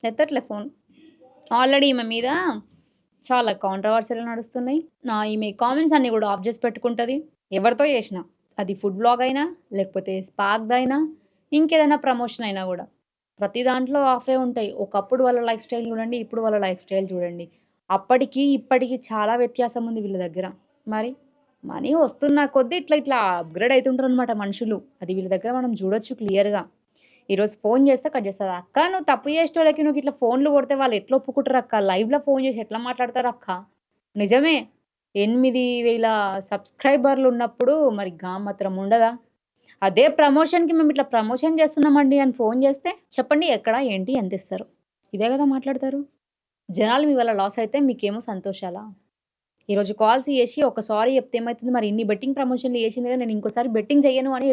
ఎత్తట్లే phone. Already ఈమె మీద చాలా కాంట్రోవర్సీ‌లు నడుస్తున్నాయి. ఈమె కామెంట్స్ అన్నీ గూడా ఆఫ్ జేసి పెట్టుకుంటది. ఎవరితో చేసినా. అది ఫుడ్ వ్లాగ్ అయినా, లేకపోతే స్పార్క్‌దయినా, ఇంకేదైనా ప్రమోషన్ అయినా గూడా. ప్రతి దాంట్లో ఆఫే ఉంటాయి. ఒకప్పుడు వాళ్ళ లైఫ్ స్టైల్ చూడండి, ఇప్పుడు వాళ్ళ లైఫ్ స్టైల్ చూడండి. అప్పటికి, ఇప్పటికి చాలా వ్యత్యాసం ఉంది వీళ్ళ దగ్గర. మరి మనీ వస్తున్న కొద్దీ ఇట్లా, ఇట్లా అప్‌గ్రేడ్ అయితుంటారనమాట మనుషులు. అది వీళ్ళ దగ్గర మనం చూడొచ్చు క్లియర్‌గా. ఈరోజు ఫోను చేస్తే కట్ చేస్తది. "అక్క నువ్వు తప్పు చేసేటోళ్ళకి నువ్వు ఇట్లా ఫోన్‌లు కొడితే వాళ్ళు ఎట్లా ఒప్పుకుంటారక్క? లైవ్‌లో ఫోను చేసి ఎట్లా మాట్లాడతారక్క?" నిజమే. 8,000 సబ్‌స్క్రైబర్‌లున్నప్పుడు మరి మాత్రం ఉండదా? అదే ప్రమోషన్‌కి మేము ఇట్లా ప్రమోషన్ చేస్తున్నామండి అని ఫోను చేస్తే, చెప్పండి ఎక్కడ, ఏంటి, ఎంతిస్తారు? ఇదే కదా మాట్లాడతారు. జనాలు మీ వల్ల లాస్ అయితే మీకేమో సంతోషాలా? ఈరోజు కాల్స్ చేసి ఒక సారీ చెప్తే ఏమైతుంది? మరి ఇన్ని బెట్టింగ్ ప్రమోషన్‌లు చేసింది కదా! నేను ఇంకోసారి బెట్టింగ్ చెయ్యను అని